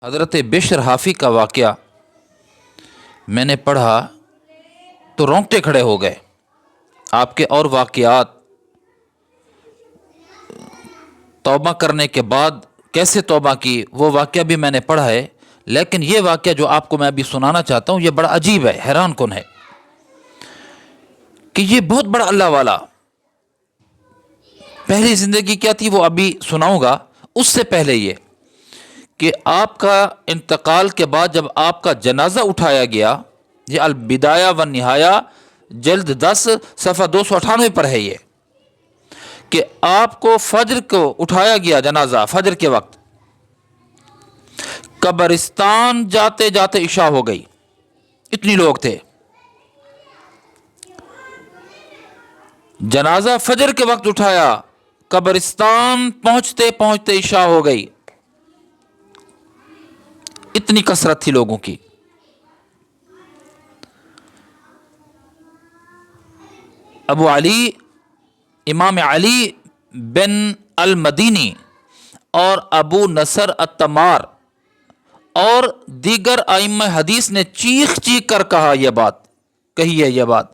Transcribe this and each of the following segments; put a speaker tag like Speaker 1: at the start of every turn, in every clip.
Speaker 1: حضرت بشر حافی کا واقعہ میں نے پڑھا تو رونگٹے کھڑے ہو گئے۔ آپ کے اور واقعات توبہ کرنے کے بعد کیسے توبہ کی وہ واقعہ بھی میں نے پڑھا ہے، لیکن یہ واقعہ جو آپ کو میں ابھی سنانا چاہتا ہوں یہ بڑا عجیب ہے، حیران کن ہے کہ یہ بہت بڑا اللہ والا پہلی زندگی کیا تھی وہ ابھی سناؤں گا۔ اس سے پہلے یہ کہ آپ کا انتقال کے بعد جب آپ کا جنازہ اٹھایا گیا، یہ البدایہ و نہایہ جلد 10 صفحہ 298 پر ہے یہ، کہ آپ کو فجر کو اٹھایا گیا جنازہ فجر کے وقت، قبرستان جاتے جاتے عشاء ہو گئی، اتنی لوگ تھے۔ جنازہ فجر کے وقت اٹھایا، قبرستان پہنچتے پہنچتے عشاء ہو گئی، اتنی کثرت تھی لوگوں کی۔ ابو علی امام علی بن المدینی اور ابو نصر التمار اور دیگر ائمہ حدیث نے چیخ چیخ کر کہا یہ بات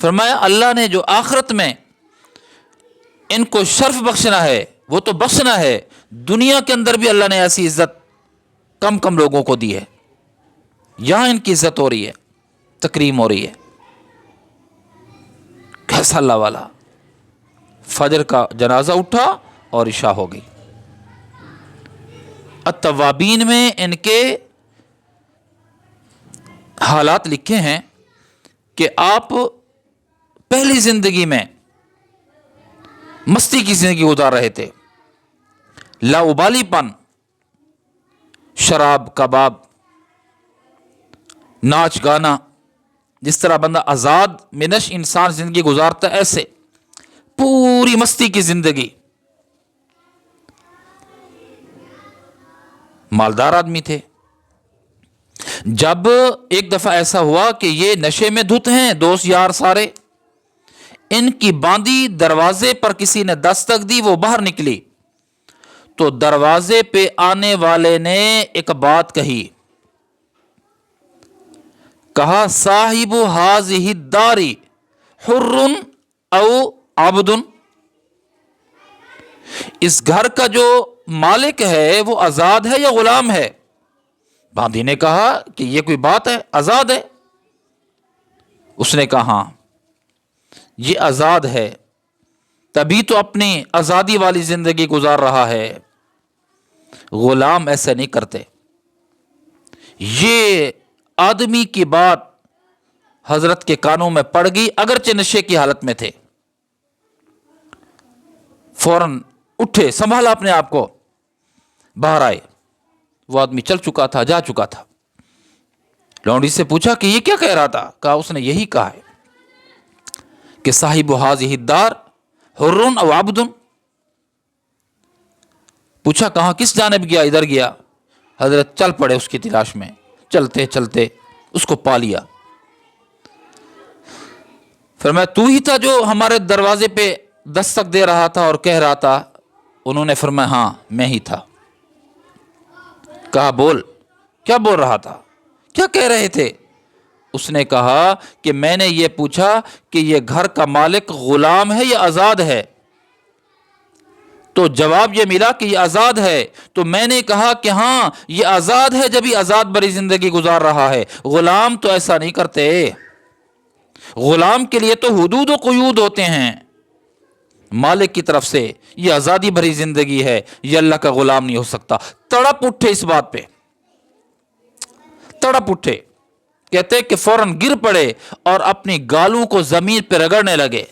Speaker 1: فرمایا اللہ نے جو آخرت میں ان کو شرف بخشنا ہے وہ تو بخشنا ہے، دنیا کے اندر بھی اللہ نے ایسی عزت کم لوگوں کو دی ہے، یہاں ان کی عزت ہو رہی ہے، تکریم ہو رہی ہے۔ کیسا اللہ والا، فجر کا جنازہ اٹھا اور عشاء ہو گئی۔ التوابین میں ان کے حالات لکھے ہیں کہ آپ پہلی زندگی میں مستی کی زندگی گزار رہے تھے، لاابالی پن، شراب کباب ناچ گانا، جس طرح بندہ آزاد منش انسان زندگی گزارتا ہے ایسے پوری مستی کی زندگی۔ مالدار آدمی تھے۔ جب ایک دفعہ ایسا ہوا کہ یہ نشے میں دھت ہیں، دوست یار سارے، ان کی باندھی دروازے پر کسی نے دستک دی، وہ باہر نکلی تو دروازے پہ آنے والے نے ایک بات کہا صاحب ہذہ الدار حر او عبد، اس گھر کا جو مالک ہے وہ آزاد ہے یا غلام ہے؟ باندھی نے کہا کہ یہ کوئی بات ہے، آزاد ہے۔ اس نے کہا ہاں یہ آزاد ہے، تبھی تو اپنی آزادی والی زندگی گزار رہا ہے، غلام ایسے نہیں کرتے۔ یہ آدمی کی بات حضرت کے کانوں میں پڑ گئی، اگرچہ نشے کی حالت میں تھے، فوراً اٹھے، سنبھالا اپنے آپ کو، باہر آئے۔ وہ آدمی چل چکا تھا، جا چکا تھا۔ لونڈی سے پوچھا کہ یہ کیا کہہ رہا تھا؟ کہا اس نے یہی کہا ہے کہ صاحب ہذہ الدار حر او عبد۔ پوچھا کہاں، کس جانب گیا؟ ادھر گیا۔ حضرت چل پڑے اس کی تلاش میں، چلتے چلتے اس کو پا لیا۔ فرمایا تو ہی تھا جو ہمارے دروازے پہ دستک دے رہا تھا اور کہہ رہا تھا؟ انہوں نے فرمایا ہاں میں ہی تھا۔ کہا بول، کیا بول رہا تھا، کیا کہہ رہے تھے؟ اس نے کہا کہ میں نے یہ پوچھا کہ یہ گھر کا مالک غلام ہے یا آزاد ہے؟ تو جواب یہ ملا کہ یہ آزاد ہے۔ تو میں نے کہا کہ ہاں یہ آزاد ہے جبھی آزاد بری زندگی گزار رہا ہے، غلام تو ایسا نہیں کرتے، غلام کے لیے تو حدود و قیود ہوتے ہیں مالک کی طرف سے، یہ آزادی بھری زندگی ہے، یہ اللہ کا غلام نہیں ہو سکتا۔ تڑپ اٹھے اس بات پہ، تڑپ اٹھے، کہتے کہ فوراً گر پڑے اور اپنی گالوں کو زمین پہ رگڑنے لگے۔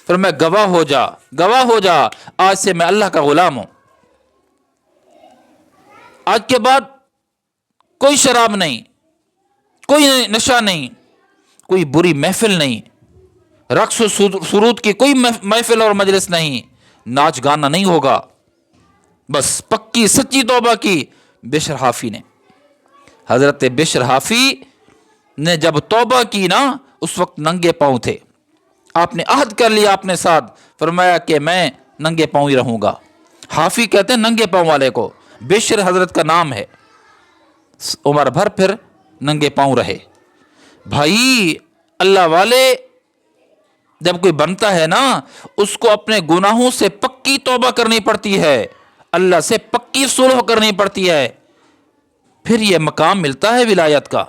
Speaker 1: پھر میں گواہ ہو جا، آج سے میں اللہ کا غلام ہوں، آج کے بعد کوئی شراب نہیں، کوئی نشہ نہیں، کوئی بری محفل نہیں، رقص و سرود کی کوئی محفل اور مجلس نہیں، ناچ گانا نہیں ہوگا۔ بس پکی سچی توبہ کی بشر حافی نے۔ حضرت بشر حافی نے جب توبہ کی نا، اس وقت ننگے پاؤں تھے، آپ نے عہد کر لیا اپنے ساتھ، فرمایا کہ میں ننگے پاؤں ہی رہوں گا۔ حافی کہتے ہیں ننگے پاؤں والے کو، بشر حضرت کا نام ہے۔ عمر بھر پھر ننگے پاؤں رہے۔ بھائی اللہ والے جب کوئی بنتا ہے نا، اس کو اپنے گناہوں سے پکی توبہ کرنی پڑتی ہے، اللہ سے پکی صلح کرنی پڑتی ہے، پھر یہ مقام ملتا ہے ولایت کا۔